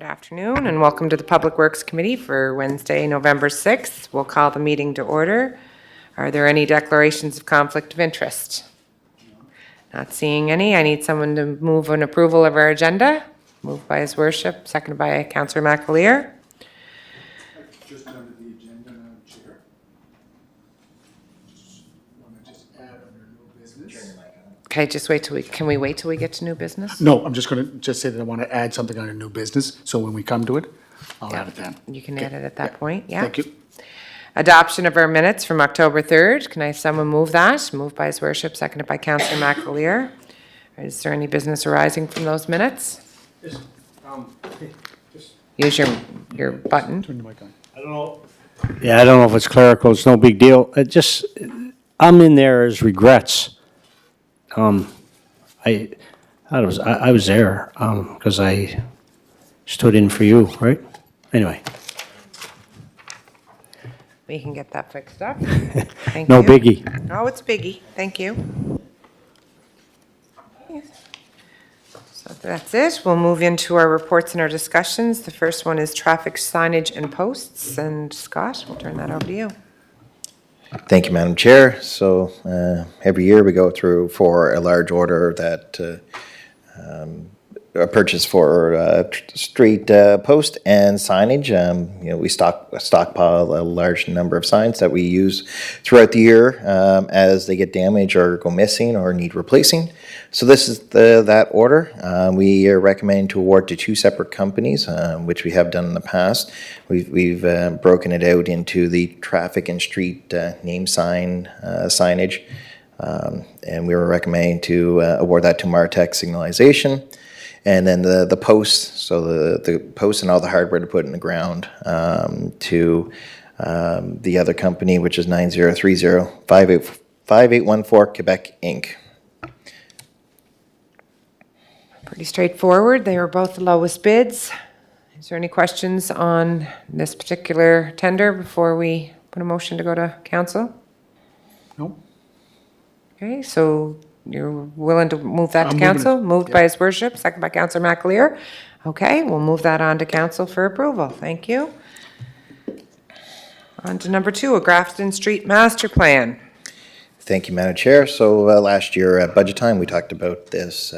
Good afternoon and welcome to the Public Works Committee for Wednesday, November 6th. We'll call the meeting to order. Are there any declarations of conflict of interest? Not seeing any. I need someone to move an approval of our agenda. Moved by His Worship, seconded by Councillor McAleer. Just under the agenda, Madam Chair. Want to just add under new business? Okay, just wait till can we wait till we get to new business? No, I'm just going to just say that I want to add something under new business, so when we come to it, I'll add it then. You can add it at that point, yeah. Thank you. Adoption of our minutes from October 3rd. Can I have someone move that? Moved by His Worship, seconded by Councillor McAleer. Is there any business arising from those minutes? Just Use your button. Turn the mic on. I don't know. Yeah, I don't know if it's clerical. It's no big deal. I'm in there as regrets. I was there because I stood in for you, right? Anyway, We can get that fixed up. Thank no you. biggie. Oh, it's biggie. Thank you. So that's it. We'll move into our reports and our discussions. The first one is traffic signage and posts. And Scott, we'll turn that over to you. Thank you, Madam Chair. So every year we go through for a large order that a purchase for street post and signage. We stockpile a large number of signs that we use throughout the year as they get damaged or go missing or need replacing. So this is that order. We are recommending to award to two separate companies, which we have done in the past. We've broken it out into the traffic and street name sign signage, and we were recommending to award that to Martech Signalization. And then the posts, so the posts and all the hardware to put in the ground to the other company, which is 9030-5814 Quebec Inc. Pretty straightforward. They were both the lowest bids. Is there any questions on this particular tender before we put a motion to go to council? No? Okay, so you're willing to move that to I'm moving council? it, Moved yeah. by His Worship, second by Councillor McAleer. Okay, we'll move that on to council for approval. Thank you. On to number 2, a Grafton Street Master Plan. Thank you, Madam Chair. So last year at budget time, we talked about this,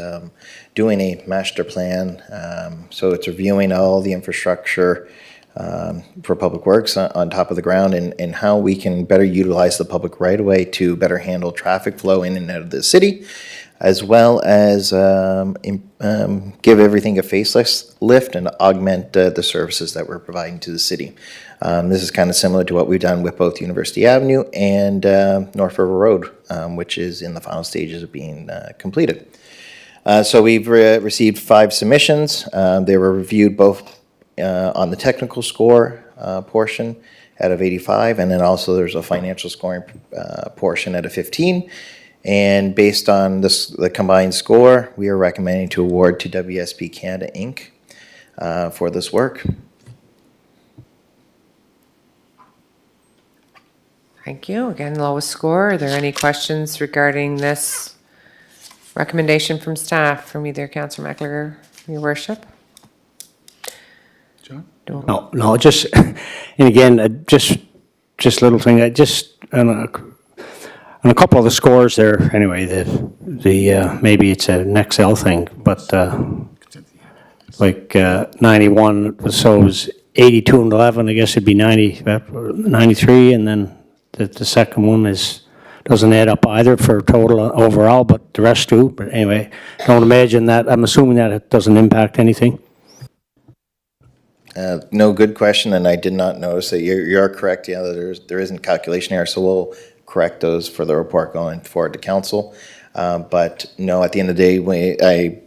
doing a master plan. So it's reviewing all the infrastructure for public works on top of the ground and how we can better utilize the public right-of-way to better handle traffic flow in and out of the city, as well as give everything a facelift and augment the services that we're providing to the city. This is kind of similar to what we've done with both University Avenue and North River Road, which is in the final stages of being completed. So we've received 5 submissions. They were reviewed both on the technical score portion out of 85, and then also there's a financial scoring portion at a 15. And based on the combined score, we are recommending to award to WSP Canada Inc. For this work. Thank you. Again, lowest score. Are there any questions regarding this recommendation from staff from either Councillor McAleer, Your Worship? John? No, just, and again, just little thing, on a couple of the scores there, anyway, maybe it's an Excel thing, but like 91, so it was 82 and 11, I guess it'd be 93, and then the second one doesn't add up either for total overall, but the rest do. But anyway, don't imagine that, I'm assuming that it doesn't impact anything. No, good question, and I did not notice that you are correct. Yeah, there isn't calculation error, so we'll correct those for the report going forward to council. But no, at the end of the day,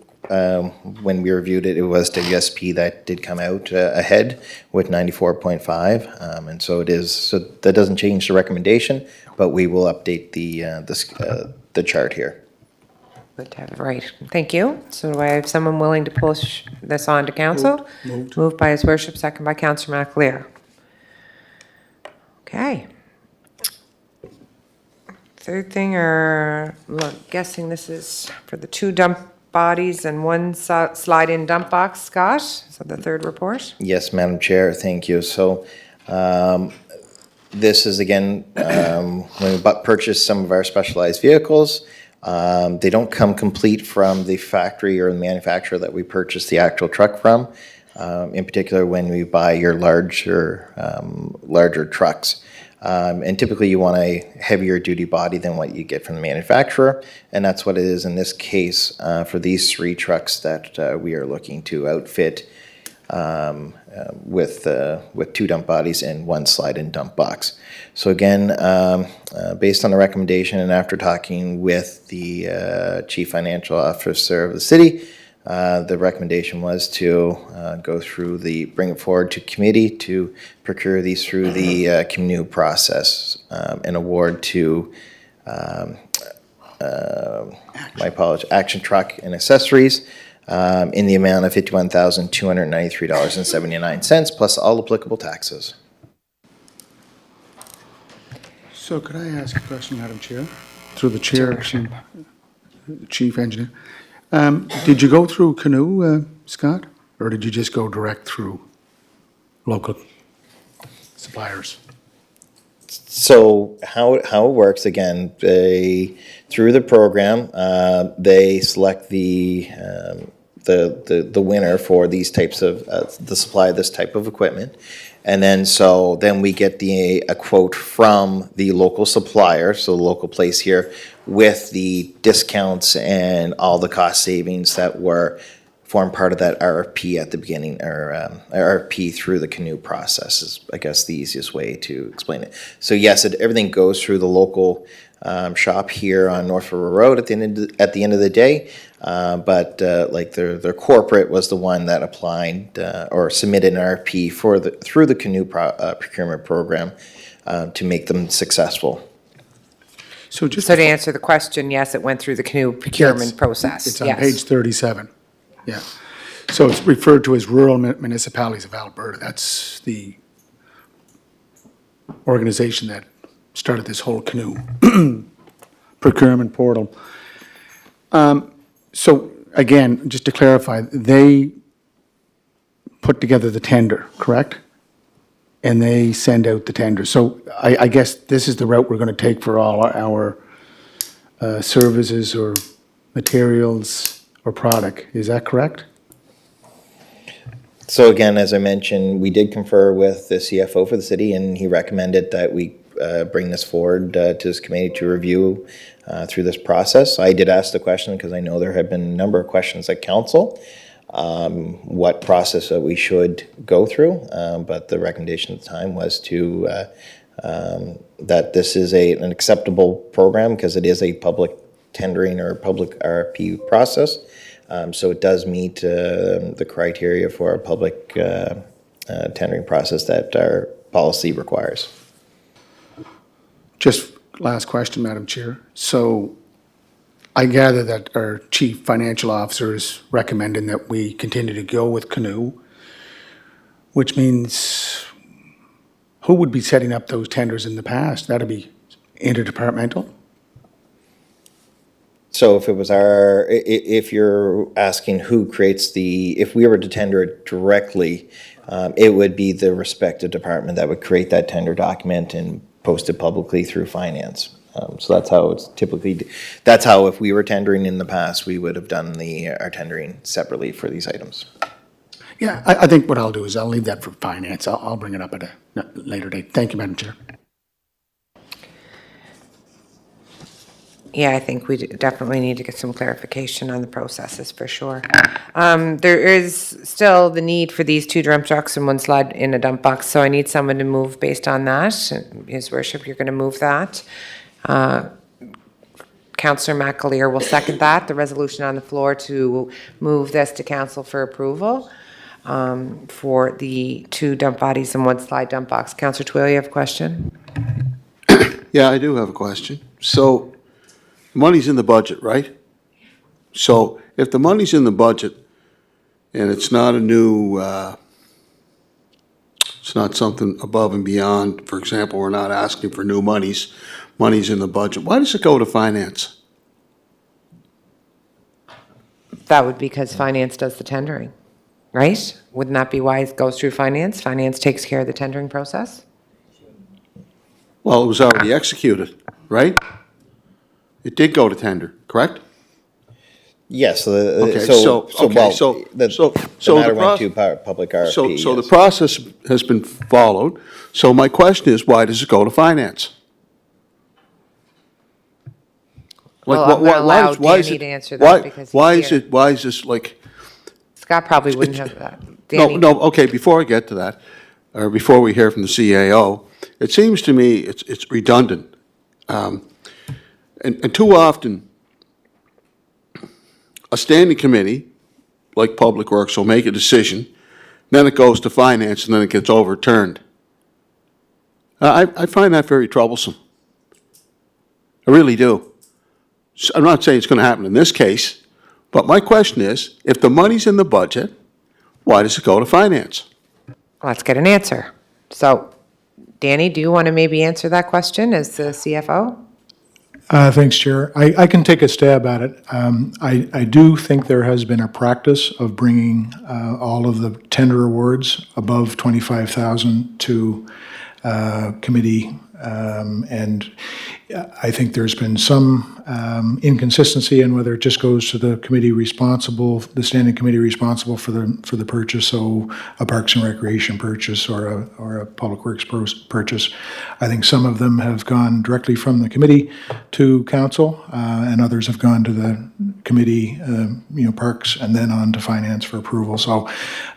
when we reviewed it, it was WSP that did come out ahead with 94.5, and so it is. So that doesn't change the recommendation, but we will update the chart here. Good to have it right. Thank you. So do I have someone willing to push this on to council? Moved by His Worship, second by Councillor McAleer. Okay. Third thing, guessing this is for the 2 dump bodies and one slide-in dump box. Scott, is that the third report? Yes, Madam Chair, thank you. So this is, again, when we purchase some of our specialized vehicles, they don't come complete from the factory or the manufacturer that we purchase the actual truck from. In particular, when we buy your larger trucks. And typically you want a heavier duty body than what you get from the manufacturer. And that's what it is in this case for these 3 trucks that we are looking to outfit with 2 dump bodies and 1 slide-in dump box. So again, based on the recommendation and after talking with the Chief Financial Officer of the city, the recommendation was to bring it forward to committee to procure these through the Canoe process and award to, Action Truck and Accessories in the amount of $51,293.79 plus all applicable taxes. So could I ask a question, Madam Chair? Through the chair, Chief Engineer. Did you go through Canoe, Scott? Or did you just go direct through local suppliers? So how it works, again, through the program, they select the winner for these types of, the supply of this type of equipment. And then we get a quote from the local supplier, so the local place here, with the discounts and all the cost savings that form part of that RFP at the beginning, or RFP through the Canoe process is, I guess, the easiest way to explain it. So yes, everything goes through the local shop here on North River Road at the end of the day. But like their corporate was the one that applied or submitted an RFP through the Canoe procurement program to make them successful. So just So to answer the question, yes, it went through the Canoe procurement Yes. process. It's on Yes. page 37. Yeah. So it's referred to as Rural Municipalities of Alberta. That's the organization that started this whole Canoe procurement portal. So again, just to clarify, they put together the tender, correct? And they send out the tender. So I guess this is the route we're going to take for all our services or materials or product. Is that correct? So again, as I mentioned, we did confer with the CFO for the city, and he recommended that we bring this forward to this committee to review through this process. I did ask the question because I know there have been a number of questions at council, what process that we should go through, but the recommendation at the time was to that this is an acceptable program because it is a public tendering or public RFP process. So it does meet the criteria for a public tendering process that our policy requires. Just last question, Madam Chair. So I gather that our Chief Financial Officer is recommending that we continue to go with Canoe, which means who would be setting up those tenders in the past? That'd be interdepartmental? So if it was if you're asking who creates if we were to tender it directly, it would be the respective department that would create that tender document and post it publicly through finance. So that's how it's typically, that's how if we were tendering in the past, we would have done our tendering separately for these items. Yeah, I think what I'll do is I'll leave that for finance. I'll bring it up at a later date. Thank you, Madam Chair. Yeah, I think we definitely need to get some clarification on the processes for sure. There is still the need for these 2 dump trucks and 1 slide in a dump box, so I need someone to move based on that. His Worship, you're going to move that. Councillor McAleer will second that, the resolution on the floor to move this to council for approval for the 2 dump bodies and 1 slide dump box. Councillor Tweel, you have a question? Yeah, I do have a question. So, money's in the budget, right? So, if the money's in the budget and it's not a new, it's not something above and beyond, for example, we're not asking for new money's in the budget, why does it go to finance? That would be because finance does the tendering, right? Wouldn't that be why it goes through finance? Finance takes care of the tendering process? Well, it was already executed, right? It did go to tender, correct? Yes, Okay, so okay, well, so- the so matter the went to public RFP. So the yes. process has been followed. So my question is, why does it go to finance? Like, Well, I'm gonna allow why is Danny it- to answer that because Why he's is here. it, why is this like, Scott probably wouldn't have that. no, Danny? no, okay, before I get to that, or before we hear from the CAO, it seems to me it's redundant. And too often, a standing committee, like Public Works, will make a decision, then it goes to finance, and then it gets overturned. I find that very troublesome. I really do. I'm not saying it's going to happen in this case, but my question is, if the money's in the budget, why does it go to finance? Let's get an answer. So, Danny, do you want to maybe answer that question as the CFO? Thanks, Chair. I can take a stab at it. I do think there has been a practice of bringing all of the tender awards above 25,000 to committee, and I think there's been some inconsistency in whether it just goes to the committee responsible, the standing committee responsible for the purchase, so a Parks and Recreation purchase or a Public Works purchase. I think some of them have gone directly from the committee to council, and others have gone to the committee, Parks, and then on to finance for approval. So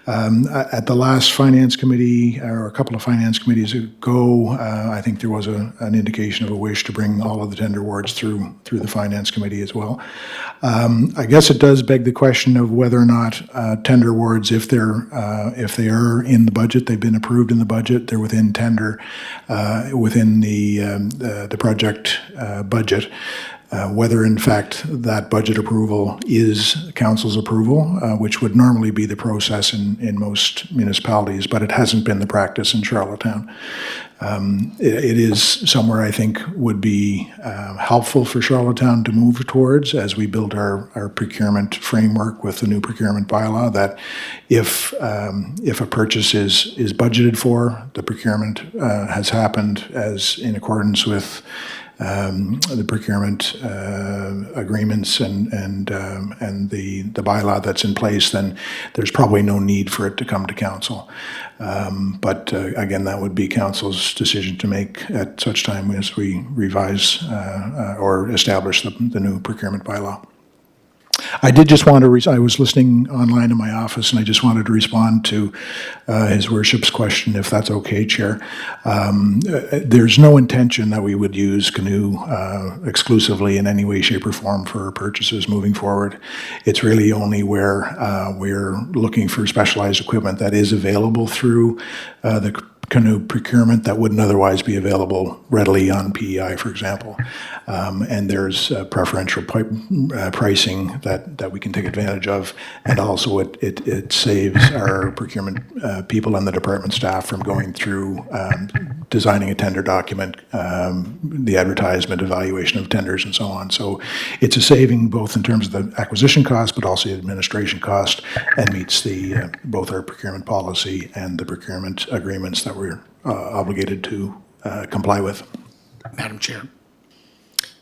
at the last finance committee, or a couple of finance committees ago, I think there was an indication of a wish to bring all of the tender awards through the finance committee as well. I guess it does beg the question of whether or not tender awards, if they are in the budget, they've been approved in the budget, they're within tender, within the project budget. Whether in fact that budget approval is council's approval, which would normally be the process in most municipalities, but it hasn't been the practice in Charlottetown. It is somewhere I think would be helpful for Charlottetown to move towards as we build our procurement framework with the new procurement bylaw, that if a purchase is budgeted for, the procurement has happened as in accordance with the procurement agreements and the bylaw that's in place, then there's probably no need for it to come to council. But again, that would be council's decision to make at such time as we revise or establish the new procurement bylaw. I did just want to, I was listening online in my office, and I just wanted to respond to His Worship's question, if that's okay, Chair. There's no intention that we would use Canoe exclusively in any way, shape, or form for our purchases moving forward. It's really only where we're looking for specialized equipment that is available through the Canoe procurement that wouldn't otherwise be available readily on PEI, for example. And there's preferential pricing that we can take advantage of. And also it saves our procurement people and the department staff from going through designing a tender document, the advertisement, evaluation of tenders, and so on. So it's a saving both in terms of the acquisition cost, but also the administration cost, and meets both our procurement policy and the procurement agreements that we're obligated to comply with. Madam Chair.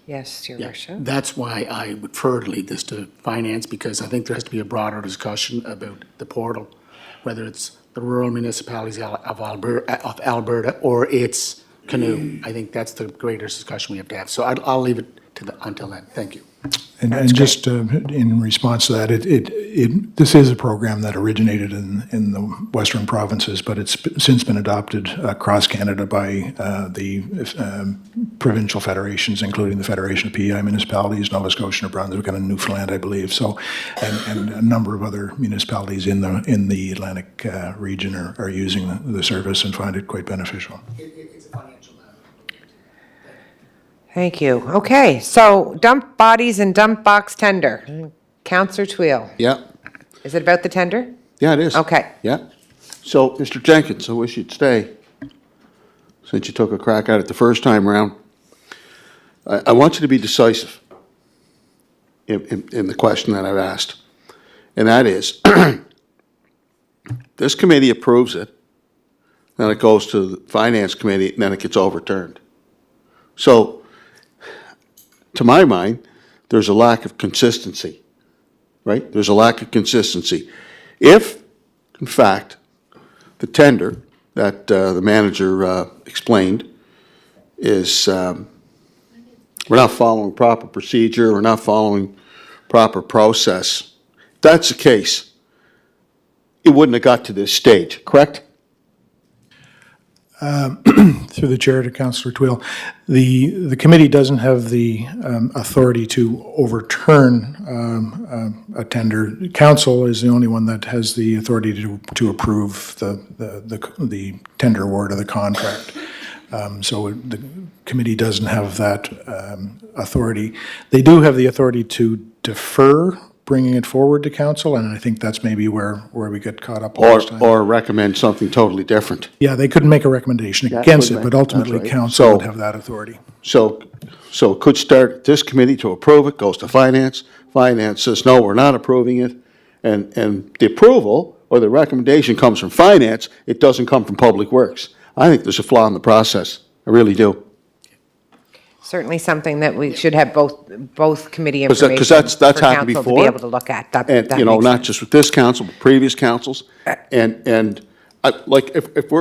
Yes, Your Yeah, Worship. that's why I would prefer to leave this to finance, because I think there has to be a broader discussion about the portal, whether it's the rural municipalities of Alberta or it's Canoe. I think that's the greater discussion we have to have. So I'll leave it until then. Thank you. And just in response to that, this is a program that originated in the western provinces, but it's since been adopted across Canada by the provincial federations, including the Federation of PEI Municipalities, Nova Scotia, New Brunswick, and Newfoundland, I believe. So, and a number of other municipalities in the Atlantic region are using the service and find it quite beneficial. It's a financial matter. Thank you. Okay, so dump bodies and dump box tender. Counselor Twill, Yeah, is it about the tender? yeah, it is. Okay. Yeah. So, Mr. Jenkins, I wish you'd stay, since you took a crack at it the first time around. I want you to be decisive in the question that I've asked. and that is, this committee approves it, then it goes to the Finance Committee, and then it gets overturned. So, to my mind, there's a lack of consistency, right? There's a lack of consistency. If, in fact, the tender that the manager explained is, we're not following proper procedure, we're not following proper process, if that's the case, it wouldn't have got to this stage, correct? Through the chair to Councillor Twill, the committee doesn't have the authority to overturn a tender. Council is the only one that has the authority to approve the tender award of the contract. So the committee doesn't have that authority. They do have the authority to defer bringing it forward to council, and I think that's maybe where we get caught up all this time. Or recommend something totally different. Yeah, they couldn't make a recommendation That's against what it, but they- ultimately that's right. council So- would have that authority. So it could start at this committee to approve it, goes to finance. Finance says, no, we're not approving it. And the approval or the recommendation comes from finance, it doesn't come from Public Works. I think there's a flaw in the process. I really do. Certainly something that we should have both committee 'Cause information that's for happened council to before. be able to look at. That And, that you know, makes not sense. just with this council, but previous councils. And like, if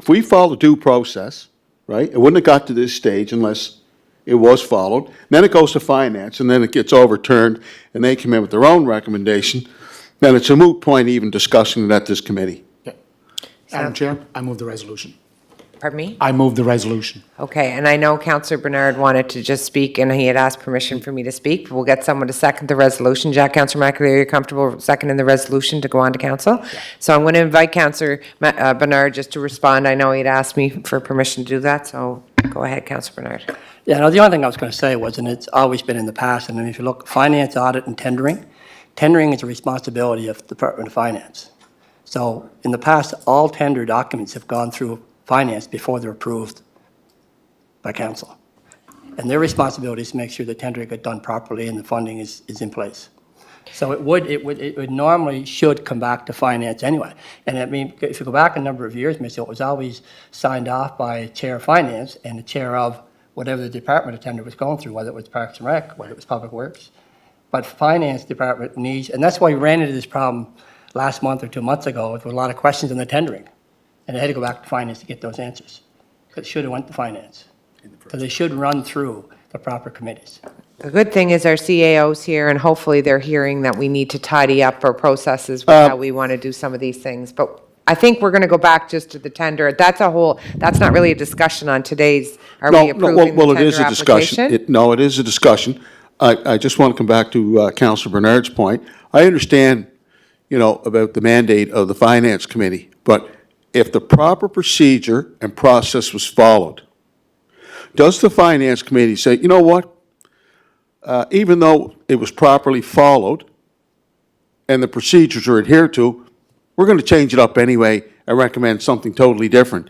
we follow due process, right, it wouldn't have got to this stage unless it was followed. Then it goes to finance, and then it gets overturned, and they come in with their own recommendation. Then it's a moot point even discussing it at this committee. Madam Chair, I move the resolution. Pardon me? I move the resolution. Okay, and I know Councillor Bernard wanted to just speak, and he had asked permission for me to speak. We'll get someone to second the resolution. Councillor McAleer, you're comfortable seconding the resolution to go on to council? So I'm going to invite Councillor Bernard just to respond. I know he'd asked me for permission to do that, so go ahead, Councillor Bernard. Yeah, no, the only thing I was going to say was, and it's always been in the past, and if you look, finance, audit, and tendering is a responsibility of the Department of Finance. So in the past, all tender documents have gone through finance before they're approved by council. And their responsibility is to make sure the tendering got done properly and the funding is in place. So it would normally should come back to finance anyway. And I mean, if you go back a number of years, Mitchell, it was always signed off by Chair of Finance and the Chair of whatever the department of tender was going through, whether it was Parks and Rec, whether it was Public Works. But Finance Department needs, and that's why we ran into this problem last month or 2 months ago with a lot of questions on the tendering. And they had to go back to finance to get those answers. Because it should have went to finance. Because they should run through the proper committees. The good thing is our CAO's here, and hopefully they're hearing that we need to tidy up our processes with how we want to do some of these things. But I think we're going to go back just to the tender. That's not really a discussion on today's, are we approving the Well, it tender is a discussion. application? No, it is a discussion. I just want to come back to Councillor Bernard's point. I understand, you know, about the mandate of the Finance Committee, but if the proper procedure and process was followed, does the Finance Committee say, you know what? Even though it was properly followed and the procedures are adhered to, we're going to change it up anyway and recommend something totally different.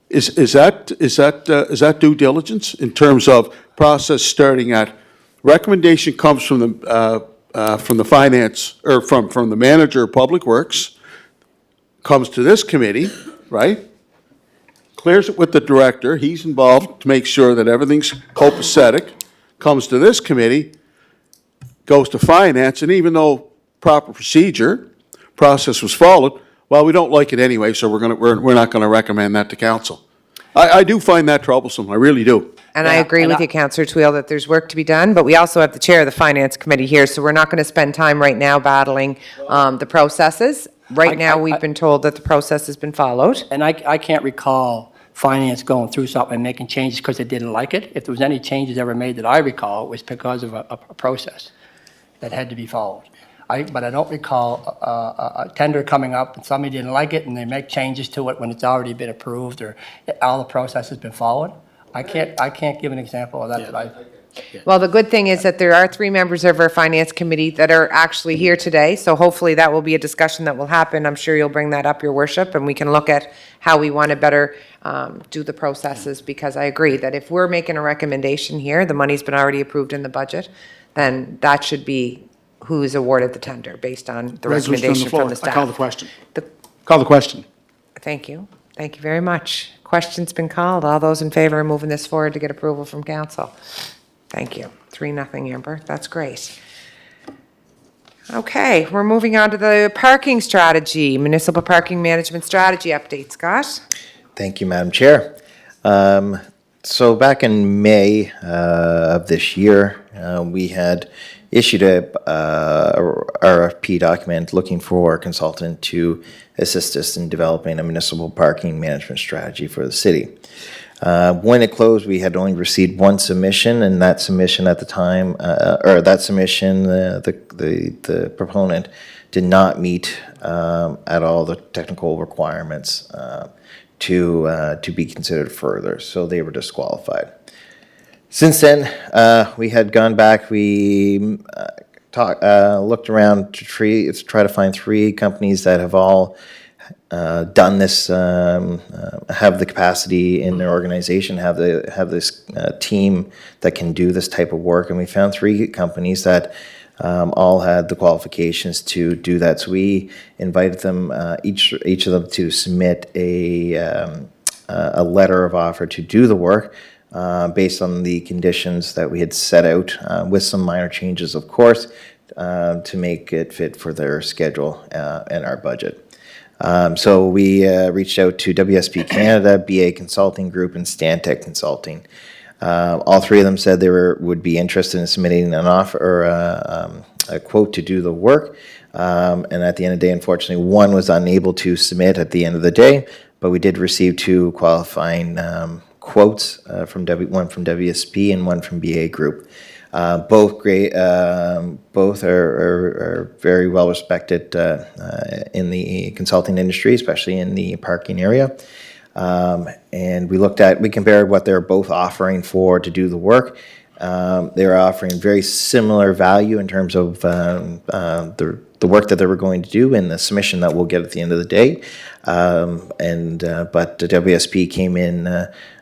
Is that due diligence in terms of process starting at recommendation comes from the finance or from the manager of Public Works, comes to this committee, right? Clears it with the director. He's involved to make sure that everything's copacetic. Comes to this committee, goes to finance, and even though proper process was followed, well, we don't like it anyway, so we're not going to recommend that to council. I do find that troublesome. I really do. And I Yeah, agree and with I- you, Councillor Twill, that there's work to be done, but we also have the chair of the Finance Committee here, so we're not going to spend time right now battling the processes. Right now, we've been told that the process has been followed. And I can't recall finance going through something and making changes because they didn't like it. If there was any changes ever made that I recall, it was because of a process that had to be followed. But I don't recall a tender coming up and somebody didn't like it and they make changes to it when it's already been approved or all the process has been followed. I can't give an example of that Well, the good thing is that there are 3 members of our Finance Committee that are actually here today, so hopefully that will be a discussion that will happen. I'm sure you'll bring that up, Your Worship, and we can look at how we want to better do the processes, because I agree that if we're making a recommendation here, the money's been already approved in the budget, then that should be who's awarded the tender based on the Resolution on the recommendation floor. from the staff. I call the question. The- Call the question. Thank you. Thank you very much. Question's been called. All those in favor of moving this forward to get approval from council? Thank you. 3-0, Amber. That's great. Okay, we're moving on to the parking strategy, municipal parking management strategy update. Scott? Thank you, Madam Chair. So back in May of this year, we had issued a RFP document looking for a consultant to assist us in developing a municipal parking management strategy for the city. When it closed, we had only received one submission, and that submission at the time, the proponent did not meet at all the technical requirements to be considered further, so they were disqualified. Since then, we had gone back, we looked around to try to find 3 companies that have all done this, have the capacity in their organization, have this team that can do this type of work, and we found 3 companies that all had the qualifications to do that. So we invited them, each of them, to submit a letter of offer to do the work based on the conditions that we had set out, with some minor changes, of course, to make it fit for their schedule and our budget. So we reached out to WSP Canada, BA Consulting Group, and Stantec Consulting. All 3 of them said they would be interested in submitting an offer or a quote to do the work. And at the end of the day, unfortunately, one was unable to submit at the end of the day, but we did receive 2 qualifying quotes, one from WSP and one from BA Group. Both great. Both are very well respected in the consulting industry, especially in the parking area. And we compared what they're both offering to do the work. They were offering very similar value in terms of the work that they were going to do and the submission that we'll get at the end of the day. But the WSP came in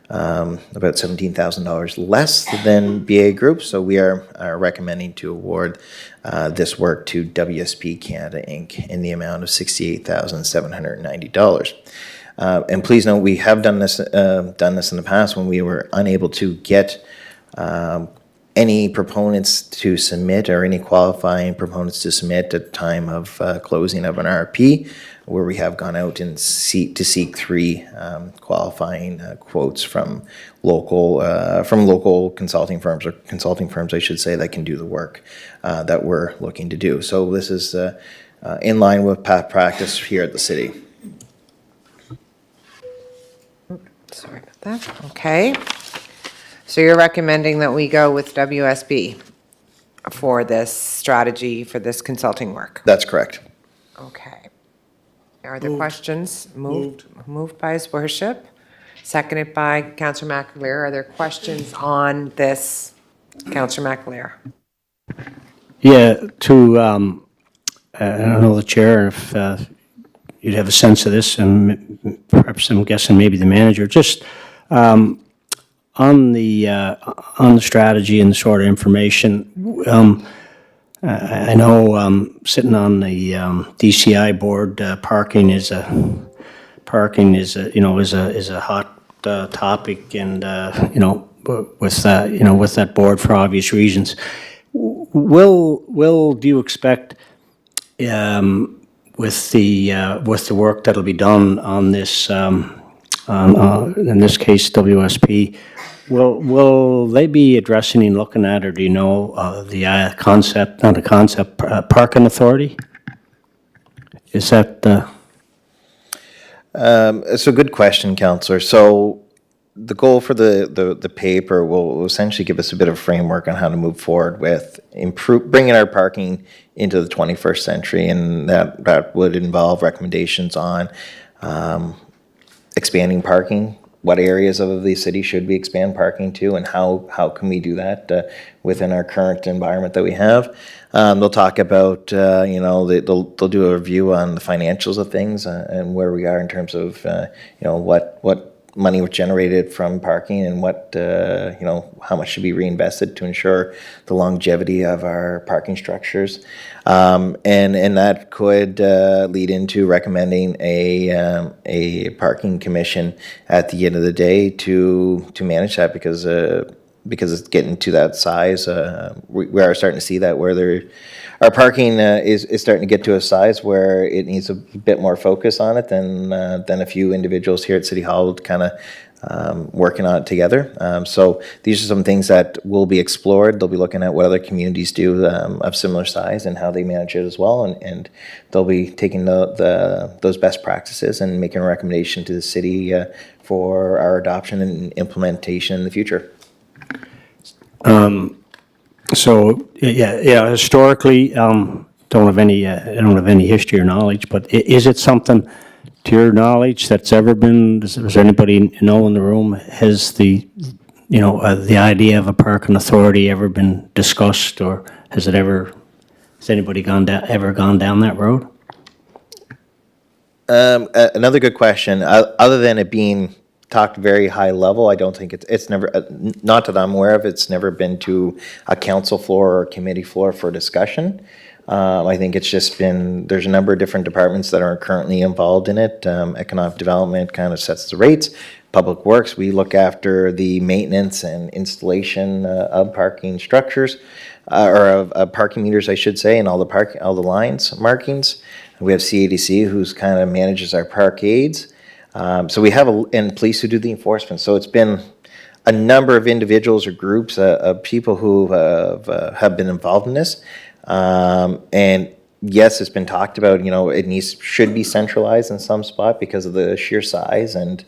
about $17,000 less than BA Group, so we are recommending to award this work to WSP Canada Inc. in the amount of $68,790. And please note, we have done this in the past when we were unable to get any proponents to submit or any qualifying proponents to submit at the time of closing of an RFP, where we have gone out and seek 3 qualifying quotes from local consulting firms, I should say, that can do the work that we're looking to do. So this is in line with past practice here at the city. Sorry about that. Okay. So you're recommending that we go with WSB for this strategy, for this consulting work? That's correct. Okay. Are there questions? Moved by His Worship, seconded by Councillor McAleer. Are there questions on this, Councillor McAleer? Yeah, I don't know the chair, if you'd have a sense of this, and perhaps I'm guessing maybe the manager, just on the strategy and the sort of information. I know sitting on the DCI board, parking is a hot topic, and with that board for obvious reasons. Do you expect with the work that'll be done on this, in this case WSP, will they be addressing and looking at, or do you know parking authority? Is that It's a good question, Councillor. So the goal for the paper will essentially give us a bit of a framework on how to move forward with bringing our parking into the 21st century, and that would involve recommendations on expanding parking. What areas of the city should we expand parking to, and how can we do that within our current environment that we have? They'll talk about, they'll do a review on the financials of things and where we are in terms of, money was generated from parking and what, how much should be reinvested to ensure the longevity of our parking structures. And that could lead into recommending a parking commission at the end of the day to manage that because it's getting to that size. We are starting to see that where our parking is starting to get to a size where it needs a bit more focus on it than a few individuals here at City Hall kind of working on it together. So these are some things that will be explored. They'll be looking at what other communities do of similar size and how they manage it as well. And they'll be taking those best practices and making a recommendation to the city for our adoption and implementation in the future. So, yeah, historically, don't have any history or knowledge, but is it something, to your knowledge, that's ever been, does anybody know in the room, has the idea of a parking authority ever been discussed, or has anybody ever gone down that road? Another good question. Other than it being talked very high level, I don't think it's never, not that I'm aware of, it's never been to a council floor or committee floor for discussion. I think it's just been, there's a number of different departments that are currently involved in it. Economic development kind of sets the rates. Public Works, we look after the maintenance and installation of parking structures, or of parking meters, I should say, and all the lines markings. We have CADC, who's kind of manages our parkades. So we have, and police who do the enforcement. So it's been a number of individuals or groups of people who have been involved in this. And yes, it's been talked about, it should be centralized in some spot because of the sheer size and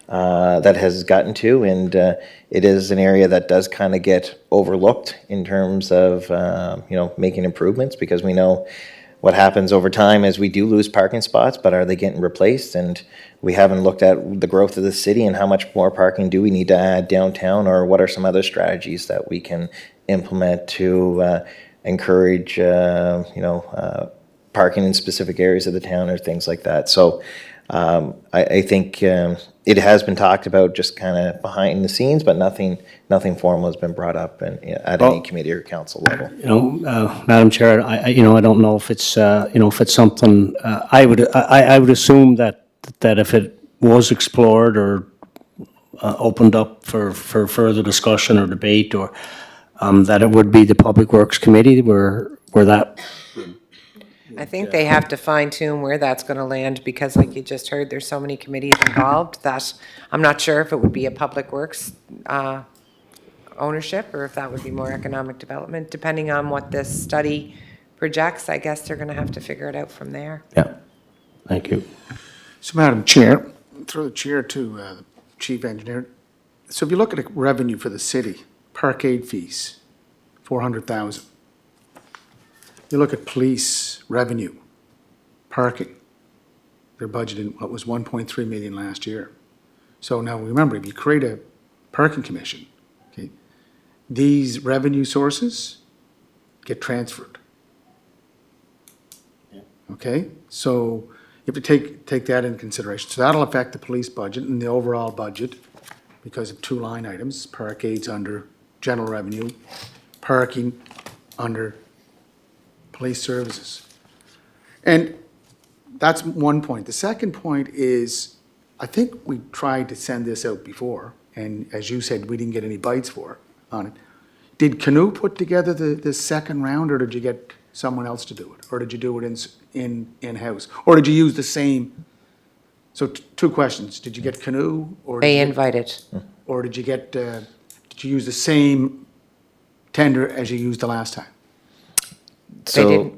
that has gotten to. And it is an area that does kind of get overlooked in terms of, making improvements, because we know what happens over time is we do lose parking spots, but are they getting replaced? And we haven't looked at the growth of the city and how much more parking do we need to add downtown, or what are some other strategies that we can implement to encourage, parking in specific areas of the town or things like that. So I think it has been talked about just kind of behind the scenes, but nothing formal has been brought up at any committee or council level. Madam Chair, I don't know if it's, if it's something, I would assume that if it was explored or opened up for further discussion or debate, or that it would be the Public Works Committee where that. I think they have to fine tune where that's going to land, because like you just heard, there's so many committees involved that I'm not sure if it would be a Public Works ownership, or if that would be more economic development, depending on what this study projects. I guess they're going to have to figure it out from there. Yeah, thank you. So, Madam Chair, through the chair to the chief engineer. So if you look at the revenue for the city, parkade fees, 400,000. You look at police revenue, parking, they're budgeting what was 1.3 million last year. So now remember, if you create a parking commission, okay, these revenue sources get transferred. Okay, so you have to take that into consideration. So that'll affect the police budget and the overall budget because of two line items, parkades under general revenue, parking under police services. And that's one point. The second point is, I think we tried to send this out before, and as you said, we didn't get any bites on it. Did Canoe put together the second round, or did you get someone else to do it? Or did you do it in-house? Or did you use the same? So two questions. Did you get Canoe? Or They invited. Or did you use the same tender as you used the last time? So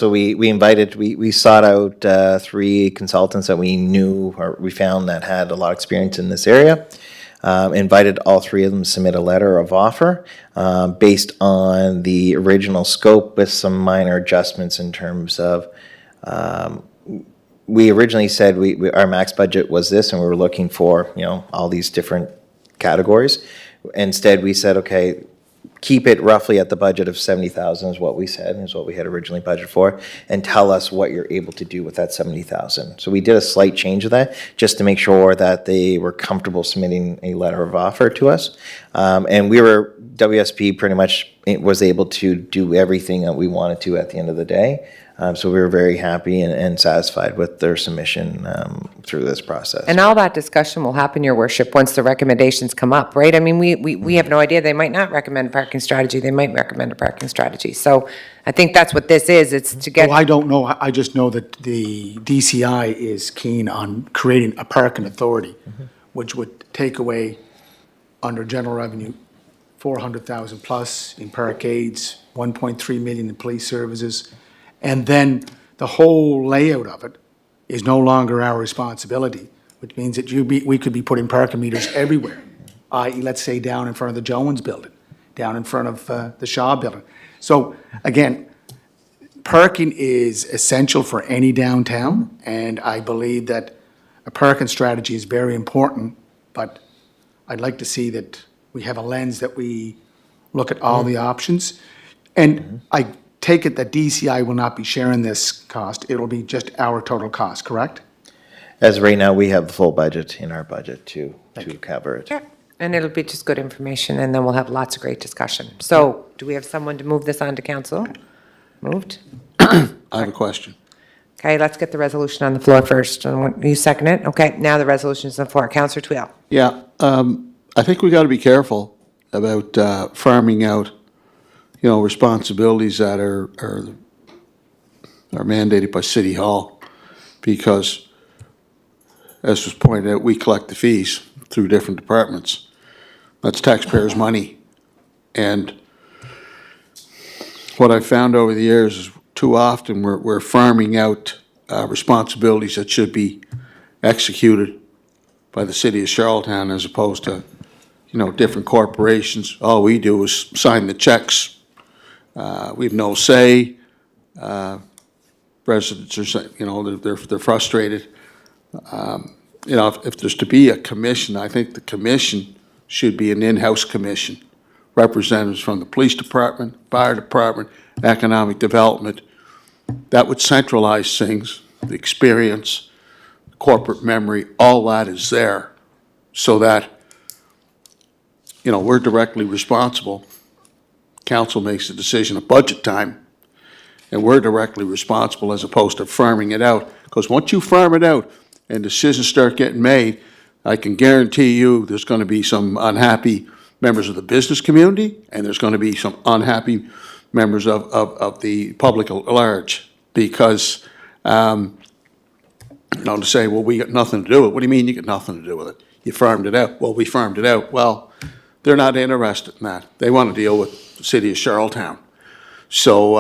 we invited, we sought out 3 consultants that we knew, or we found that had a lot of experience in this area. Invited all 3 of them to submit a letter of offer based on the original scope with some minor adjustments in terms of, we originally said our max budget was this, and we were looking for, all these different categories. Instead, we said, okay, keep it roughly at the budget of 70,000 is what we said, is what we had originally budgeted for, and tell us what you're able to do with that 70,000. So we did a slight change of that, just to make sure that they were comfortable submitting a letter of offer to us. And WSP pretty much was able to do everything that we wanted to at the end of the day. So we were very happy and satisfied with their submission through this process. And all that discussion will happen, Your Worship, once the recommendations come up, right? I mean, we have no idea. They might not recommend a parking strategy. They might recommend a parking strategy. So I think that's what this is. It's to get. Well, I don't know. I just know that the DCI is keen on creating a parking authority, which would take away, under general revenue, 400,000 plus in parkades, 1.3 million in police services. And then the whole layout of it is no longer our responsibility, which means that we could be putting parking meters everywhere, i.e., let's say down in front of the Jones building, down in front of the Shaw building. So again, parking is essential for any downtown, and I believe that a parking strategy is very important, but I'd like to see that we have a lens that we look at all the options. And I take it that DCI will not be sharing this cost. It'll be just our total cost, correct? As of right now, we have the full budget in our budget to cover it. Sure. And it'll be just good information, and then we'll have lots of great discussion. So do we have someone to move this on to council? Moved? I have a question. Okay, let's get the resolution on the floor first. And you second it? Okay, now the resolution is on the floor. Councillor Twill. Yeah, I think we got to be careful about farming out, responsibilities that are mandated by City Hall, because, as was pointed out, we collect the fees through different departments. That's taxpayers' money. And what I've found over the years is too often we're farming out responsibilities that should be executed by the city of Charlottetown as opposed to, different corporations. All we do is sign the checks. We have no say. Residents are saying, they're frustrated. If there's to be a commission, I think the commission should be an in-house commission. Representatives from the police department, fire department, economic development. That would centralize things, the experience, corporate memory, all that is there, so that, we're directly responsible. Council makes a decision at budget time, and we're directly responsible as opposed to farming it out. Because once you farm it out and decisions start getting made, I can guarantee you there's going to be some unhappy members of the business community, and there's going to be some unhappy members of the public at large. Because, to say, well, we got nothing to do with it. What do you mean you got nothing to do with it? You farmed it out. Well, we farmed it out. Well, they're not interested in that. They want to deal with the city of Charlottetown. So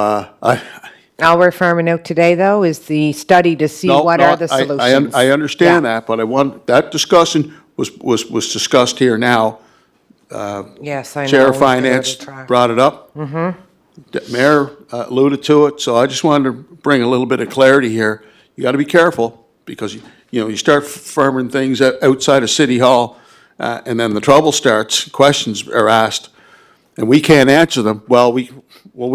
All we're farming out today, though, is the study to see what are the solutions. I understand Yeah. that, but that discussion was discussed here now. Yes, I know. Chair of we could Finance try. brought it up. The Mayor alluded to it, so I just wanted to bring a little bit of clarity here. You got to be careful, because, you start farming things outside of City Hall, and then the trouble starts, questions are asked, and we can't answer them. Well, we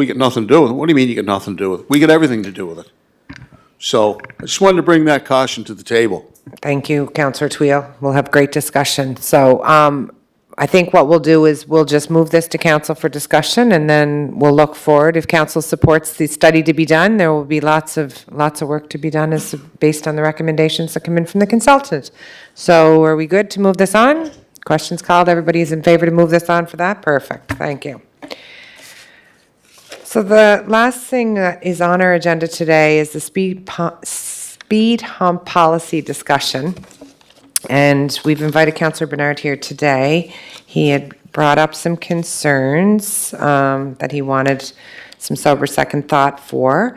got nothing to do with it. What do you mean you got nothing to do with it? We got everything to do with it. So I just wanted to bring that caution to the table. Thank you, Councillor Twill. We'll have great discussion. So I think what we'll do is we'll just move this to council for discussion, and then we'll look forward. If council supports the study to be done, there will be lots of work to be done as based on the recommendations that come in from the consultant. So are we good to move this on? Questions called. Everybody is in favor to move this on for that? Perfect. Thank you. So the last thing that is on our agenda today is the speed hump policy discussion. And we've invited Councillor Bernard here today. He had brought up some concerns that he wanted some sober second thought for.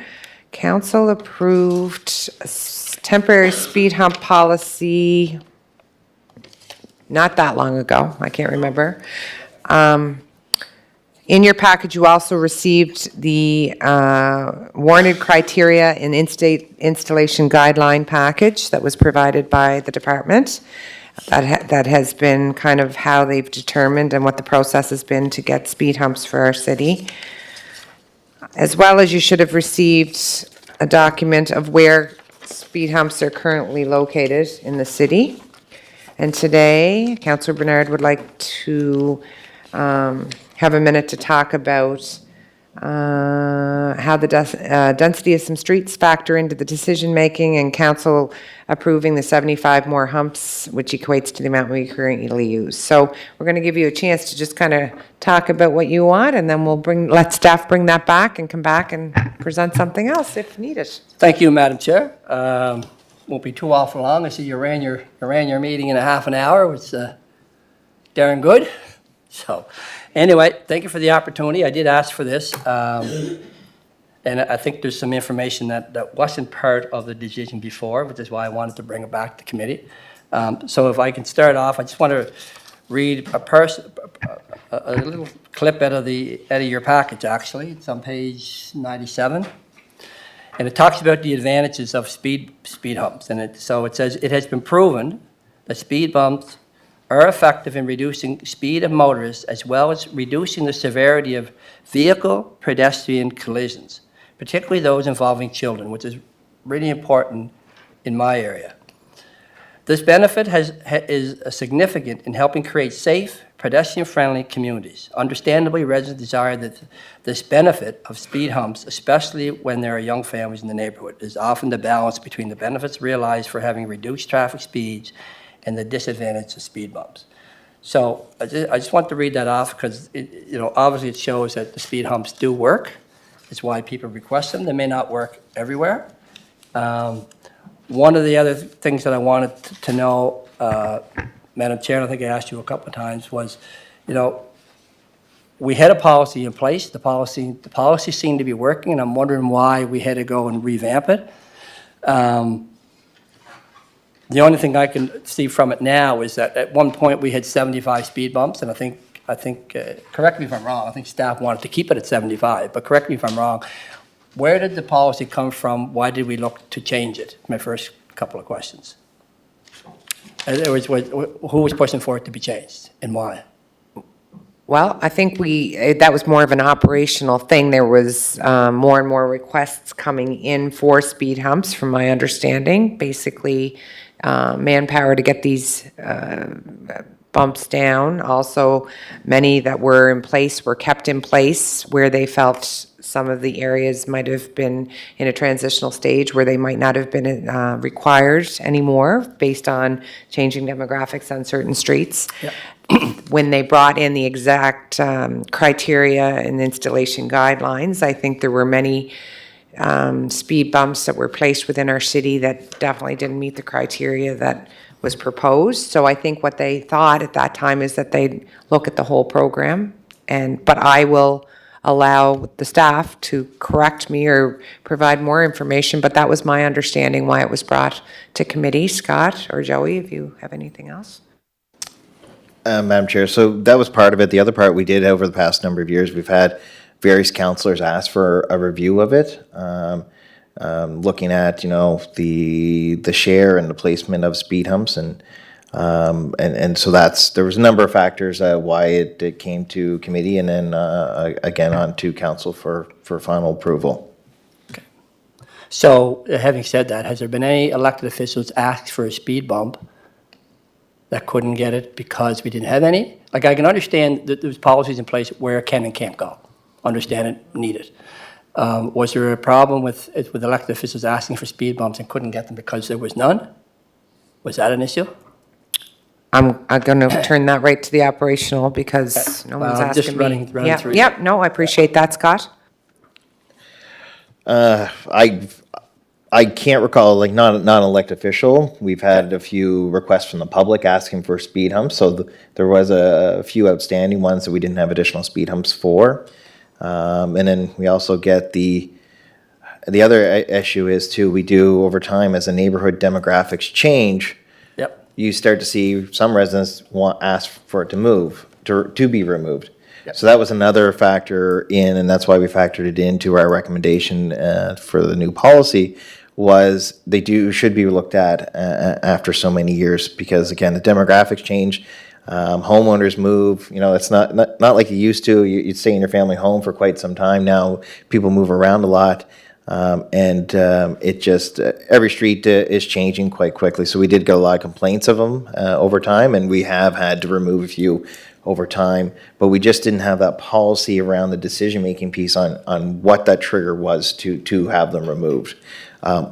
Council approved a temporary speed hump policy not that long ago. I can't remember. In your package, you also received the warranted criteria and installation guideline package that was provided by the department. That has been kind of how they've determined and what the process has been to get speed humps for our city. As well as you should have received a document of where speed humps are currently located in the city. And today, Councillor Bernard would like to have a minute to talk about how the density of some streets factor into the decision-making and council approving the 75 more humps, which equates to the amount we currently use. So we're going to give you a chance to just kind of talk about what you want, and then we'll let staff bring that back and come back and present something else if needed. Thank you, Madam Chair. Won't be too awful long. I see you ran your meeting in a half an hour, which is darn good. So, anyway, thank you for the opportunity. I did ask for this, and I think there's some information that wasn't part of the decision before, which is why I wanted to bring it back to committee. So if I can start off, I just want to read a little clip out of your package, actually. It's on page 97. And it talks about the advantages of speed humps. And so it says, it has been proven that speed bumps are effective in reducing speed of motorists as well as reducing the severity of vehicle-pedestrian collisions, particularly those involving children, which is really important in my area. This benefit is significant in helping create safe, pedestrian-friendly communities. Understandably, residents desire that this benefit of speed humps, especially when there are young families in the neighborhood, is often the balance between the benefits realized for having reduced traffic speeds and the disadvantage of speed bumps. So I just want to read that off because, obviously it shows that the speed humps do work. It's why people request them. They may not work everywhere. One of the other things that I wanted to know, Madam Chair, and I think I asked you a couple of times, was, we had a policy in place. The policy seemed to be working, and I'm wondering why we had to go and revamp it. The only thing I can see from it now is that at one point we had 75 speed bumps, and I think, correct me if I'm wrong, I think staff wanted to keep it at 75, but correct me if I'm wrong. Where did the policy come from? Why did we look to change it? My first couple of questions. In other words, who was pushing for it to be changed and why? Well, I think that was more of an operational thing. There was more and more requests coming in for speed humps, from my understanding. Basically, manpower to get these bumps down. Also, many that were in place were kept in place where they felt some of the areas might have been in a transitional stage where they might not have been required anymore based on changing demographics on certain streets. Yep. When they brought in the exact criteria and installation guidelines, I think there were many speed bumps that were placed within our city that definitely didn't meet the criteria that was proposed. So I think what they thought at that time is that they'd look at the whole program. But I will allow the staff to correct me or provide more information, but that was my understanding why it was brought to committee. Scott or Joey, if you have anything else? Madam Chair, so that was part of it. The other part we did over the past number of years, we've had various councillors ask for a review of it, looking at, the share and the placement of speed humps, and so there was a number of factors why it came to committee and then again on to council for final approval. Okay. So having said that, has there been any elected officials asked for a speed bump that couldn't get it because we didn't have any? Like, I can understand that there's policies in place where can and can't go. Understand it, need it. Was there a problem with elected officials asking for speed bumps and couldn't get them because there was none? Was that an issue? I'm going to turn that right to the operational because no one's Well, asking just me. running through. Yep, no, I appreciate that, Scott. I can't recall, not an elected official. We've had a few requests from the public asking for speed humps, so there was a few outstanding ones that we didn't have additional speed humps for. And then we also get the other issue is too, we do over time as the neighborhood demographics change, Yep. you start to see some residents ask for it to be removed. So that was another factor and that's why we factored it into our recommendation for the new policy, was they should be looked at after so many years, because again, the demographics change. Homeowners move, it's not like you used to. You'd stay in your family home for quite some time. Now people move around a lot. It just, every street is changing quite quickly. So we did get a lot of complaints of them over time, and we have had to remove a few over time. But we just didn't have that policy around the decision-making piece on what that trigger was to have them removed.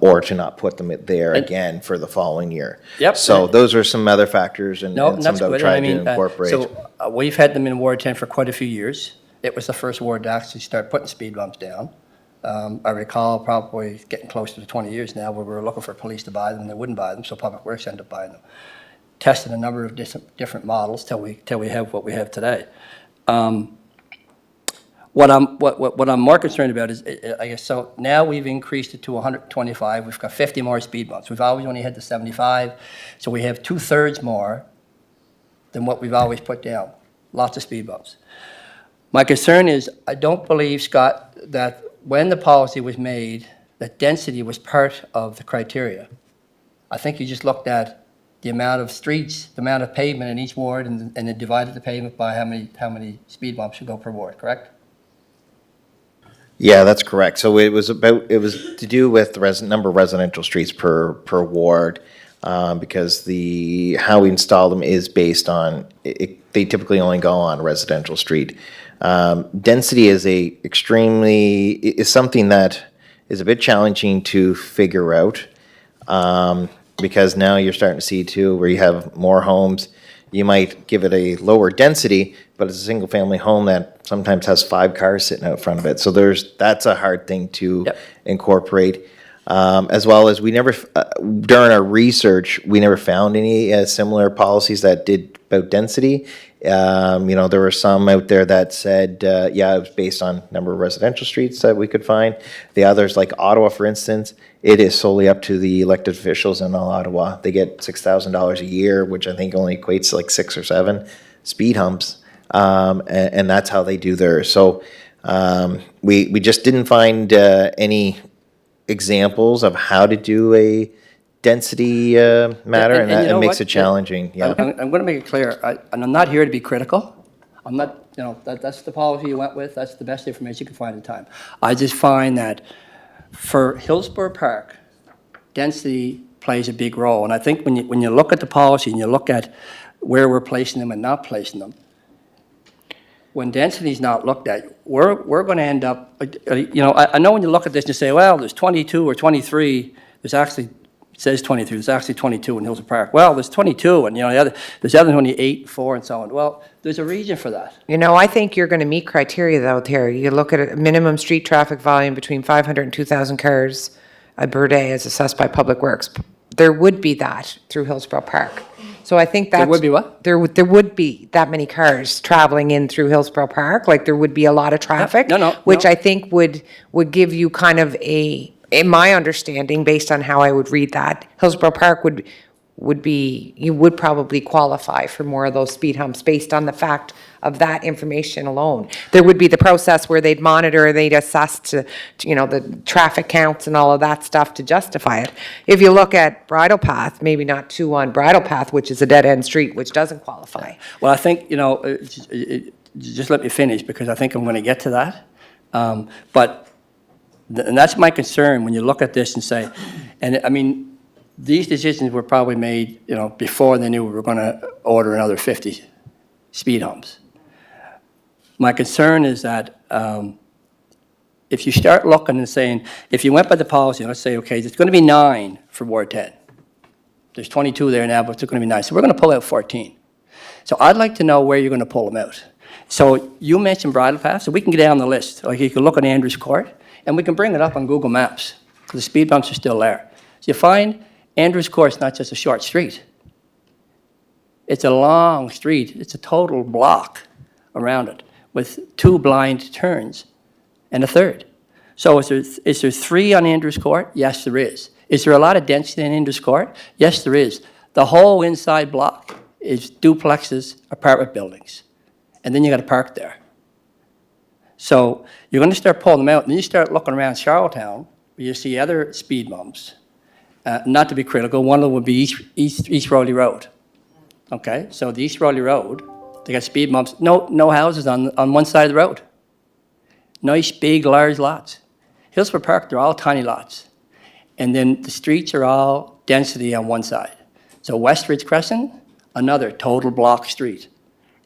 Or to not put them there again for the following year. Yep. So those are some other factors and No, some that's that we good. tried I mean, to incorporate. we've had them in Ward 10 for quite a few years. It was the first ward to actually start putting speed bumps down. I recall probably getting close to 20 years now where we were looking for police to buy them, and they wouldn't buy them, so Public Works ended up buying them. Tested a number of different models till we have what we have today. What I'm more concerned about is, I guess, so now we've increased it to 125. We've got 50 more speed bumps. We've always only had the 75, so we have 2/3 more than what we've always put down. Lots of speed bumps. My concern is, I don't believe, Scott, that when the policy was made, that density was part of the criteria. I think you just looked at the amount of streets, the amount of pavement in each ward, and then divided the pavement by how many speed bumps should go per ward, correct? Yeah, that's correct. So it was to do with the number of residential streets per ward, because how we install them is based on, they typically only go on a residential street. Density is something that is a bit challenging to figure out, because now you're starting to see too, where you have more homes, you might give it a lower density, but it's a single-family home that sometimes has 5 cars sitting out front of it. So that's a hard thing to Yep. incorporate. As well as during our research, we never found any similar policies that did about density. There were some out there that said, it was based on number of residential streets that we could find. The others, like Ottawa, for instance, it is solely up to the elected officials in Ottawa. They get $6,000 a year, which I think only equates to like 6 or 7 speed humps, and that's how they do theirs. So we just didn't find any examples of how to do a density matter, and you that know makes what? it challenging. Yeah. I'm going to make it clear, and I'm not here to be critical. I'm not, that's the policy you went with, that's the best information you can find at the time. I just find that for Hillsborough Park, density plays a big role. And I think when you look at the policy and you look at where we're placing them and not placing them, when density is not looked at, we're going to end up, I know when you look at this and you say, well, there's 22 or 23, there's actually, it says 23, there's actually 22 in Hillsborough Park. Well, there's 22, and there's the other 28, 4, and so on. Well, there's a reason for that. I think you're going to meet criteria though, Terry. You look at a minimum street traffic volume between 500 and 2,000 cars per day as assessed by Public Works. There would be that through Hillsborough Park. So I think that's... There would be what? There would be that many cars traveling in through Hillsborough Park. Like, there would be a lot of traffic. Which no. I think would give you kind of in my understanding, based on how I would read that, Hillsborough Park would be, you would probably qualify for more of those speed humps based on the fact of that information alone. There would be the process where they'd monitor, they'd assess to the traffic counts and all of that stuff to justify it. If you look at Bridle Path, maybe not 2 on Bridle Path, which is a dead-end street, which doesn't qualify. Well, I think, just let me finish, because I think I'm going to get to that. And that's my concern when you look at this and say, and I mean, these decisions were probably made, before they knew we were going to order another 50 speed humps. My concern is that if you start looking and saying, if you went by the policy, let's say, okay, it's going to be 9 for Ward 10. There's 22 there now, but it's going to be 9. So we're going to pull out 14. So I'd like to know where you're going to pull them out. So you mentioned Bridle Path, so we can get down the list. Like, you can look at Andrews Court, and we can bring it up on Google Maps, because the speed bumps are still there. So you find Andrews Court's not just a short street. It's a long street. It's a total block around it with 2 blind turns and a third. So is there 3 on Andrews Court? Yes, there is. Is there a lot of density in Andrews Court? Yes, there is. The whole inside block is duplexes, apartment buildings. And then you got to park there. So you're going to start pulling them out, and then you start looking around Charlottetown, you see other speed bumps. Not to be critical, one of them would be East Rowley Road. Okay, so the East Rowley Road, they got speed bumps, no houses on one side of the road. Nice, big, large lots. Hillsborough Park, they're all tiny lots. And then the streets are all density on one side. So West Ridge Crescent, another total block street.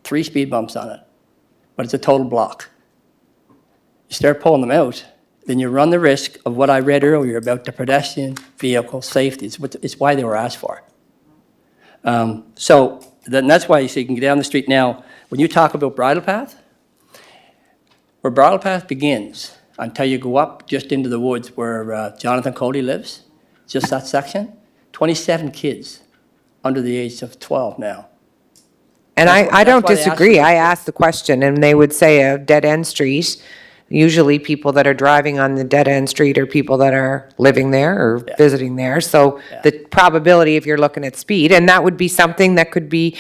3 speed bumps on it, but it's a total block. You start pulling them out, then you run the risk of what I read earlier about the pedestrian vehicle safety. It's why they were asked for. So then that's why you see you can get down the street now. When you talk about bridle path, where bridle path begins until you go up just into the woods where Jonathan Cody lives, just that section, 27 kids under the age of 12 now. And That's I don't why they asked disagree. for I it. asked the question, and they would say a dead-end street. Usually people that are driving on the dead-end street are people that are living there or visiting there. So the probability, if you're looking at speed, and that would be something that could be,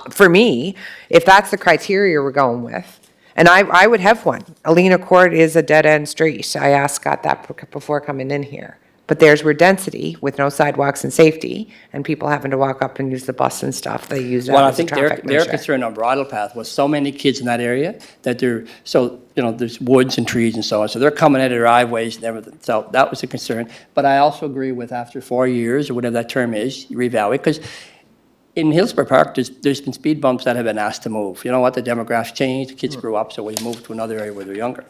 for me, if that's the criteria we're going with, and I would have one. Alena Court is a dead-end street. I asked Scott that before coming in here. But there's where density, with no sidewalks and safety, and people having to walk up and use the bus and stuff, they use that Well, I as a think traffic their measure. concern on bridle path was so many kids in that area that there's woods and trees and so on. So they're coming out of driveways and everything. So that was a concern. But I also agree with after 4 years, or whatever that term is, you reevaluate. Because in Hillsborough Park, there's been speed bumps that have been asked to move. You know what? The demographics changed, the kids grew up, so we moved to another area where they're younger.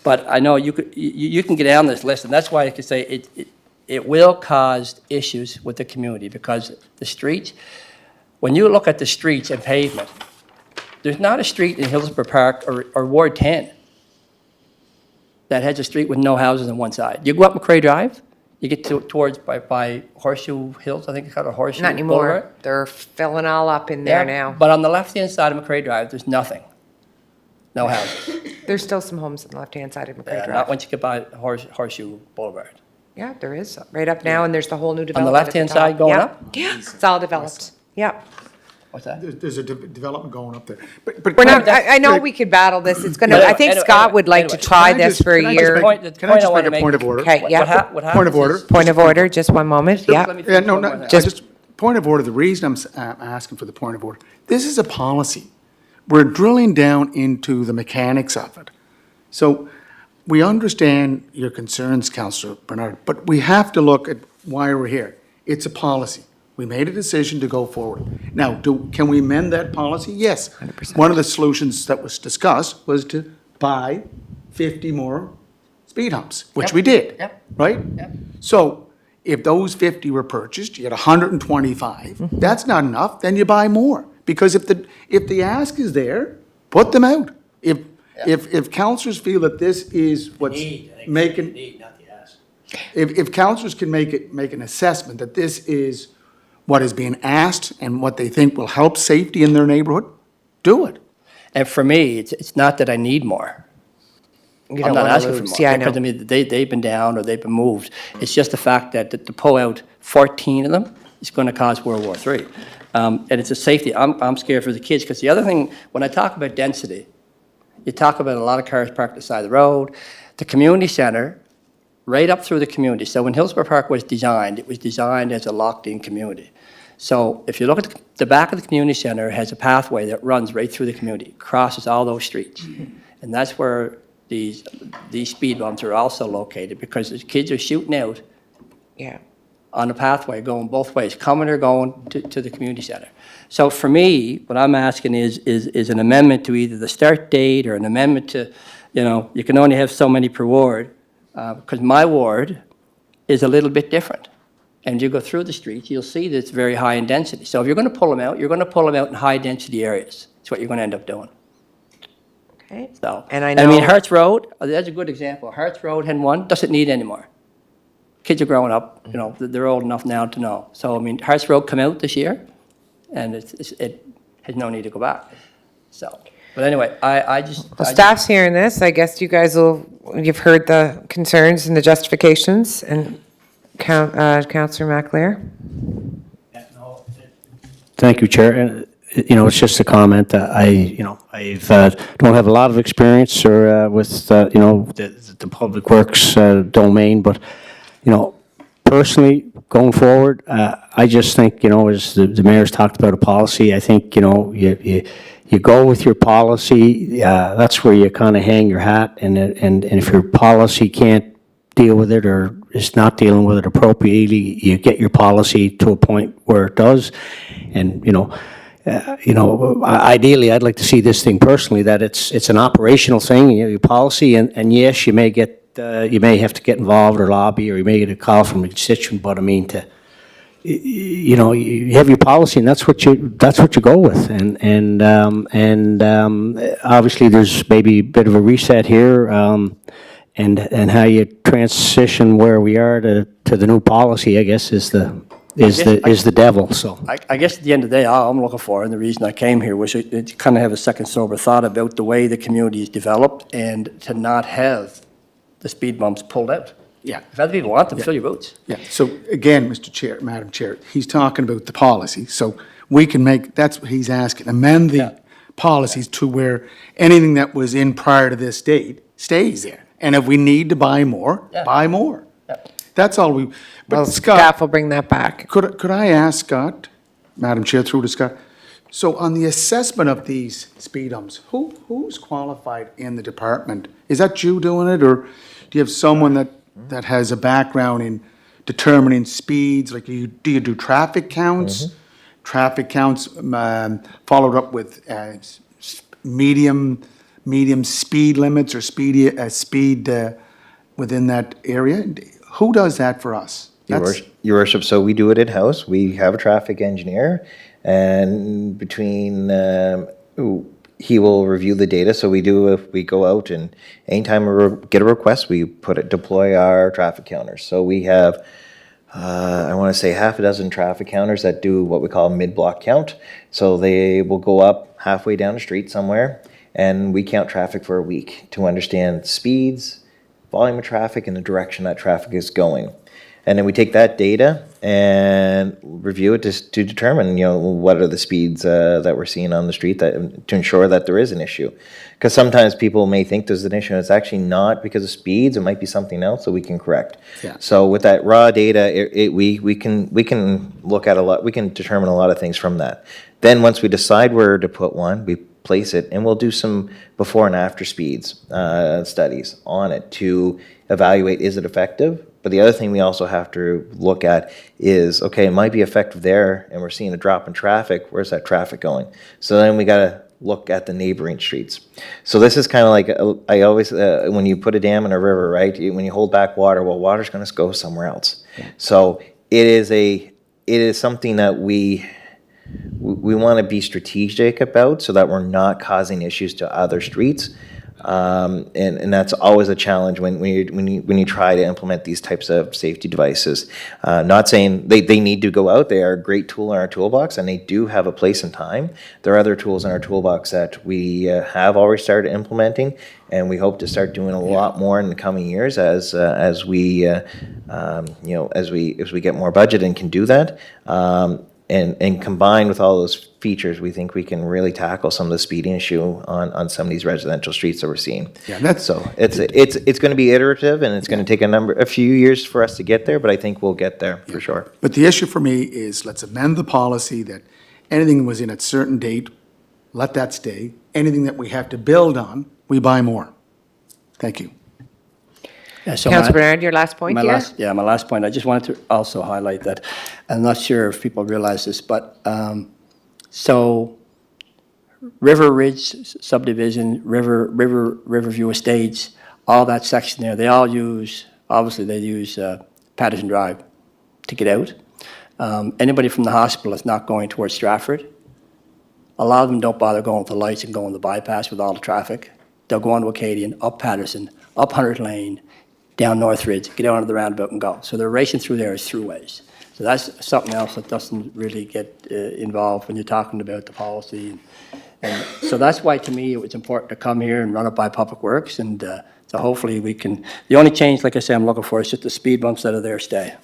But I know you can get down this list, and that's why I could say it will cause issues with the community, because the streets, when you look at the streets and pavement, there's not a street in Hillsborough Park or Ward 10 that has a street with no houses on one side. You go up McCrae Drive, you get towards by Horseshoe Hills, I think it's called, or Horseshoe Not anymore. Boulevard. They're filling all up in there Yeah, now. But on the left-hand side of McCrae Drive, there's nothing. No houses. There's still some homes on the left-hand side of McCrae Not Drive. once you get by Horseshoe Boulevard. Yeah, there is, right up now, and there's the whole new On development. the at left-hand top. side going Yeah. up? Yeah, it's all developed. Yep. What's that? There's a development going up there. But We're not, I know we could battle this. It's gonna, I think Anyway, Scott would like to anyway. try Can I this just- for a can I just year. Point- the Can I point just wanna make a point of order? Okay, yeah. What Point of happens order. is- Point of order, just one moment, Let me yeah. finish one No, more thing. just, point of order, the reason I'm asking for the point of order, this is a policy. We're drilling down into the mechanics of it. So we understand your concerns, Councillor Bernard, but we have to look at why we're here. It's a policy. We made a decision to go forward. Now, can we amend that policy? Yes. 100%. One of the solutions that was discussed was to buy 50 more speed humps, which we did, Yep. right? Yep. So if those 50 were purchased, you get 125. That's not enough, then you buy more. Because if the ask is there, put them out. If councillors feel that this is what's making, if councillors can make an assessment that this is what is being asked and what they think will help safety in their neighborhood, do it. And for me, it's not that I need more. You I'm don't not wanna asking for lose. more. Yeah, I Because, know. mean, they've been down or they've been moved. It's just the fact that to pull out 14 of them is going to cause World War III. And it's a safety. I'm scared for the kids, because the other thing, when I talk about density, you talk about a lot of cars parked beside the road, the community center, right up through the community. So when Hillsborough Park was designed, it was designed as a locked-in community. So if you look at the back of the community center, it has a pathway that runs right through the community, crosses all those streets. And that's where these speed bumps are also located, because the kids are shooting out Yeah. on the pathway going both ways, coming or going to the community center. So for me, what I'm asking is an amendment to either the start date or an amendment to, you can only have so many per ward, because my ward is a little bit different. And you go through the streets, you'll see that it's very high in density. So if you're going to pull them out, you're going to pull them out in high-density areas. That's what you're going to end up doing. Okay. So, And I mean, know- Hertz Road, that's a good example. Hertz Road, Hen 1, doesn't need any more. Kids are growing up, they're old enough now to know. So, I mean, Hertz Road come out this year, and it has no need to go back. So, but anyway, I just. Well, staff's hearing this. I guess you guys you've heard the concerns and the justifications, and Councillor McLear? Thank you, Chair. And you know, it's just a comment. I've don't have a lot of experience with the public works domain, but personally, going forward, I just think, as the mayor's talked about a policy, I think, you go with your policy, that's where you kind of hang your hat, and if your policy can't deal with it or is not dealing with it appropriately, you get your policy to a point where it does. And, ideally, I'd like to see this thing personally, that it's an operational thing, your policy, and yes, you may have to get involved or lobby, or you may get a call from a constituent, but I mean, you have your policy, and that's what you go with, and obviously there's maybe a bit of a reset here, and how you transition where we are to the new policy, I guess, is the devil. So I guess at the end of the day, all I'm looking for, and the reason I came here, was to kind of have a second sober thought about the way the community is developed, and to not have the speed bumps pulled out. Yeah. If other people want them, fill your boots. Yeah, so again, Mr. Chair, Madam Chair, he's talking about the policy, so we can that's what he's asking, amend the policies to where anything that was in prior to this date stays there. And if we need to buy more, buy more. That's all we, but Well, Scott, staff will bring that back. could I ask Scott, Madam Chair, through to Scott, so on the assessment of these speed humps, who's qualified in the department? Is that you doing it, or do you have someone that has a background in determining speeds, like do you do traffic counts? Traffic counts followed up with medium speed limits or speed within that area? Who does that for us? Your worship, so we do it in-house. We have a traffic engineer, and between, he will review the data. So we go out, and anytime we get a request, we deploy our traffic counters. So we have, I want to say half a dozen traffic counters that do what we call a mid-block count. So they will go up halfway down the street somewhere, and we count traffic for a week to understand speeds, volume of traffic, and the direction that traffic is going. And then we take that data and review it to determine, what are the speeds that we're seeing on the street to ensure that there is an issue. Because sometimes people may think there's an issue, and it's actually not because of speeds. It might be something else that we can correct. Yeah. So with that raw data, we can look at a lot. We can determine a lot of things from that. Then once we decide where to put one, we place it, and we'll do some before and after speeds studies on it to evaluate, is it effective? But the other thing we also have to look at is, okay, it might be effective there, and we're seeing a drop in traffic. Where's that traffic going? So then we got to look at the neighboring streets. So this is kind of like, I always, when you put a dam in a river, right? When you hold back water, well, water's going to go somewhere else. So it is something that we want to be strategic about, so that we're not causing issues to other streets. And that's always a challenge when you try to implement these types of safety devices. Not saying they need to go out. They are a great tool in our toolbox, and they do have a place and time. There are other tools in our toolbox that we have already started implementing, and we hope to start doing a lot more in the coming years as we get more budget and can do that. And combined with all those features, we think we can really tackle some of the speeding issue on some of these residential streets that we're seeing. Yeah, So it's going to be iterative, and it's going to take a few years for us to get there, but I think we'll get there for sure. But the issue for me is, let's amend the policy that anything that was in at certain date, let that stay. Anything that we have to build on, we buy more. Thank you. Yeah, so Councillor my- Bernard, your last point, My yeah? my last point, I just wanted to also highlight that, I'm not sure if people realize this, but, so River Ridge subdivision, Riverview Estates, all that section there, they all use, obviously they use Patterson Drive to get out. Anybody from the hospital that's not going towards Stratford, a lot of them don't bother going to the lights and going to the bypass with all the traffic. They'll go on to Acadian, up Patterson, up 100 Lane, down North Ridge, get out onto the roundabout and go. So they're racing through there as throughways. So that's something else that doesn't really get involved when you're talking about the policy. And so that's why, to me, it was important to come here and run it by Public Works. And so hopefully we can, the only change, like I say, I'm looking for is just the speed bumps that are there stay.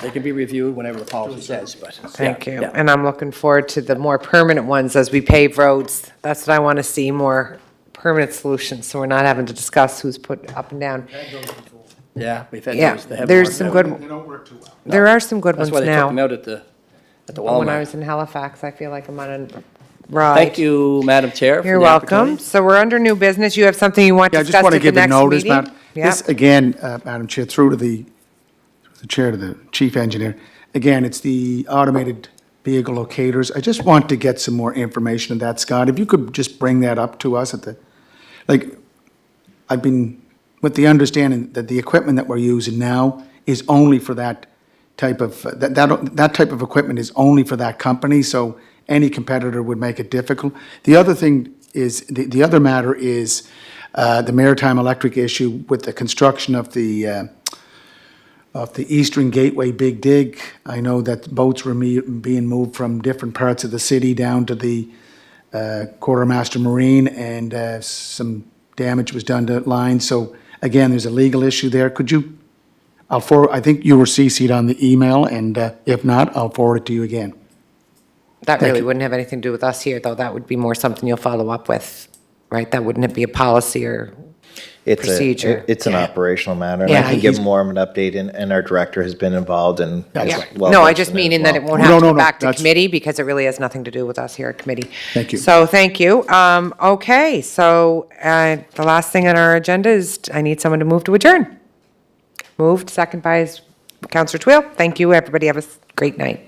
They can be reviewed whenever the policy says, but. Thank you. Yeah. And I'm looking forward to the more permanent ones as we pave roads. That's what I want to see, more permanent solutions, so we're not having to discuss who's put up and down. Yeah, we've had Yeah, those. They haven't there's worked some out. good, They don't work too well. there are some good That's ones why they took them now. out at the When I Walmart. was in Halifax, I feel like I'm on a ride. Thank you, Madam Chair. for You're the welcome. opportunity. So we're under new business. You have something you want Yeah, to I just discuss want to at the give a next notice, meeting? Matt. Yeah. This, again, Madam Chair, through to the chair, to the chief engineer. Again, it's the automated vehicle locators. I just want to get some more information on that, Scott. If you could just bring that up to us at the, like, I've been with the understanding that the equipment that we're using now is only for that type of, that type of equipment is only for that company, so any competitor would make it difficult. The other thing is, the other matter is the maritime electric issue with the construction of the Eastern Gateway Big Dig. I know that boats were being moved from different parts of the city down to the Quartermaster Marine, and some damage was done to lines. So again, there's a legal issue there. Could you, I think you were CC'd on the email, and if not, I'll forward it to you again. That Thank really you. wouldn't have anything to do with us here, though. That would be more something you'll follow up with, right? That wouldn't be a policy or It's procedure. It's an operational matter, and Yeah. I can give more of an update, and our director has been involved and. That's Yeah. right. No, I just mean in that it won't have No, to no, go no, back to that's- committee because it really has nothing to do with us here at committee. Thank you. So, thank you. Okay, so the last thing on our agenda is I need someone to move to adjourn. Moved, second by Counselor Twill. Thank you, everybody. Have a great night.